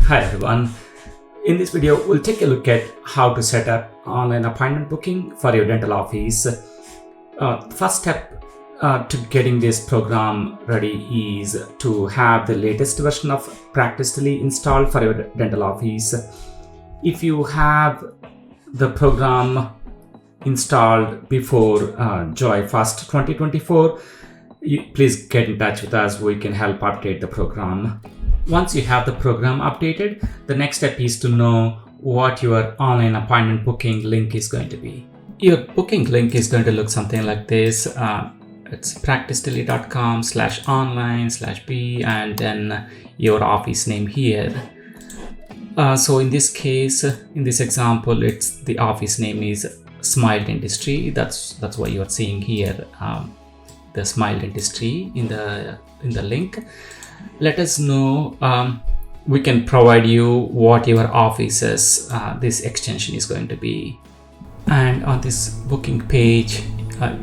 Hi everyone. In this video, we'll take a look at how to set up online appointment booking for your dental office. First step to getting this program ready is to have the latest version of PracticeDilly installed for your dental office. If you have the program installed before July 1st, 2024, please get in touch with us. We can help update the program. Once you have the program updated, the next step is to know what your online appointment booking link is going to be. Your booking link is going to look something like this. It's practicedilly.com/online/b and then your office name here. So in this case, in this example, it's the office name is Smile Dentistry. That's why you are seeing here the Smile Dentistry in the link. Let us know. We can provide you what your office's this extension is going to be. And on this booking page,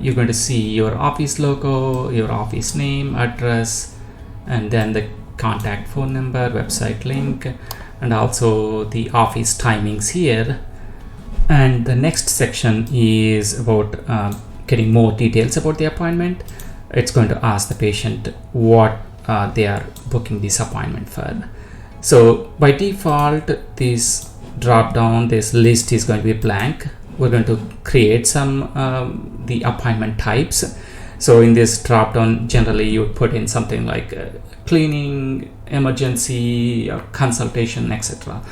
you're going to see your office logo, your office name, address, and then the contact phone number, website link, and also the office timings here. And the next section is about getting more details about the appointment. It's going to ask the patient what they are booking this appointment for. So by default, this drop down, this list is going to be blank. We're going to create some the appointment types. So in this drop down, generally you would put in something like cleaning, emergency, or consultation, etc.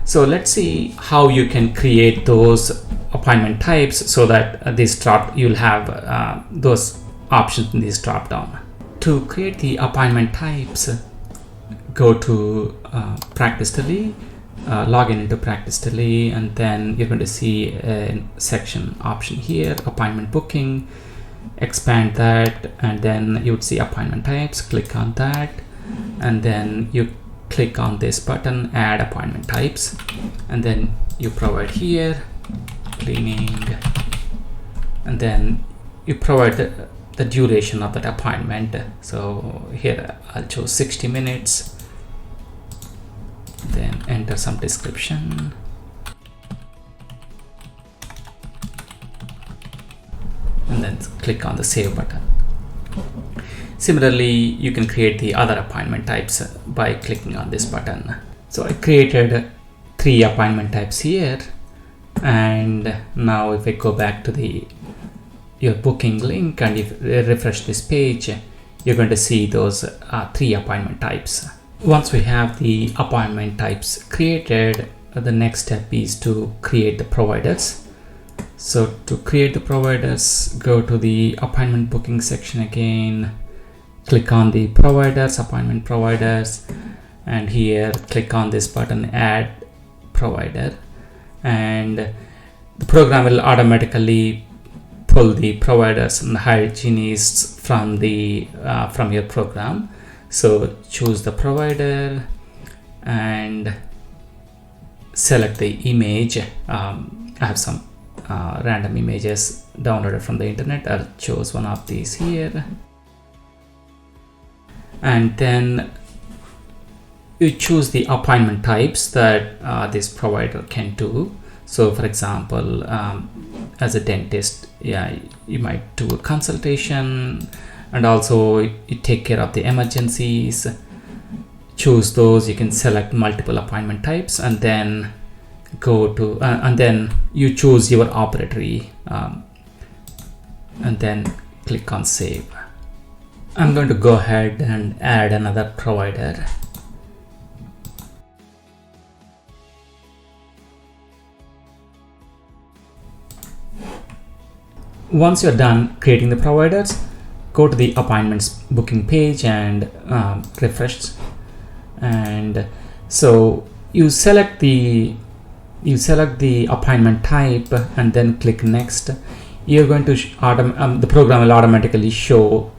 So let's see how you can create those appointment types so that you'll have those options in this drop down. To create the appointment types, go to PracticeDilly, log in into PracticeDilly, and then you're going to see a section option here, appointment booking. Expand that, and then you would see appointment types. Click on that, and then you click on this button, add appointment types, and then you provide here cleaning, and then you provide the duration of that appointment. So here I'll choose 60 minutes, then enter some description, and then click on the save button. Similarly, you can create the other appointment types by clicking on this button. So I created 3 appointment types here, and now if I go back to your booking link and if you refresh this page, you're going to see those 3 appointment types. Once we have the appointment types created, the next step is to create the providers. So to create the providers, go to the appointment booking section again, click on the providers, appointment providers, and here click on this button, add provider, and the program will automatically pull the providers and hygienists from your program. So choose the provider and select the image. I have some random images downloaded from the internet. I'll choose one of these here, and then you choose the appointment types that this provider can do. So for example, as a dentist, you might do a consultation, and also you take care of the emergencies. Choose those. You can select multiple appointment types, and then go to and then you choose your operatory, and then click on save. I'm going to go ahead and add another provider. Once you're done creating the providers, go to the appointments booking page and refresh. And so you select the appointment type and then click next. You're going to the program will automatically show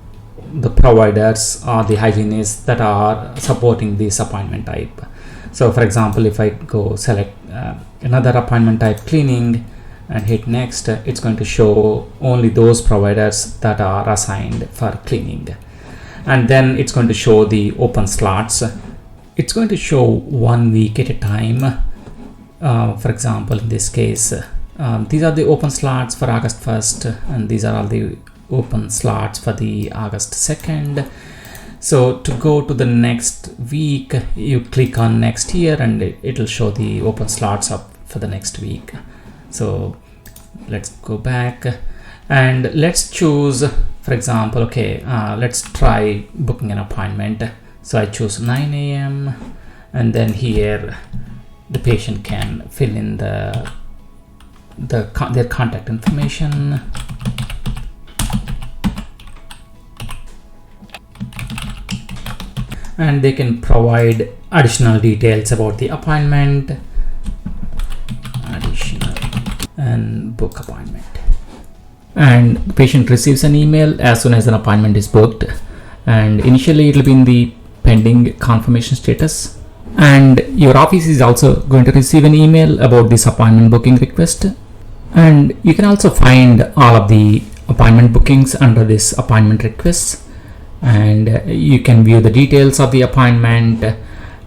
the providers or the hygienists that are supporting this appointment type. So for example, if I go select another appointment type, cleaning, and hit next, it's going to show only those providers that are assigned for cleaning, and then it's going to show the open slots it's going to show 1 week at a time. For example, in this case, these are the open slots for August 1st, and these are all the open slots for the August 2nd. So to go to the next week, you click on next year and it'll show the open slots up for the next week. So let's go back and let's choose, for example, okay, let's try booking an appointment. So I choose 9 a.m. and then here the patient can fill in their contact information. And they can provide additional details about the appointment, and book appointment. And the patient receives an email as soon as an appointment is booked, and initially it will be in the pending confirmation status. And your office is also going to receive an email about this appointment booking request. And you can also find all of the appointment bookings under this appointment requests, and you can view the details of the appointment.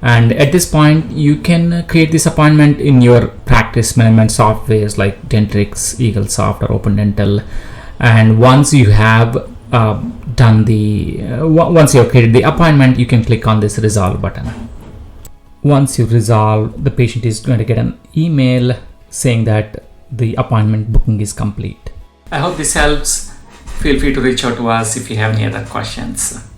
And at this point you can create this appointment in your practice management softwares like Dentrix, Eaglesoft, or Opendental. And once you have once you have created the appointment, you can click on this resolve button. Once you resolve, the patient is going to get an email saying that the appointment booking is complete. I hope this helps. Feel free to reach out to us if you have any other questions.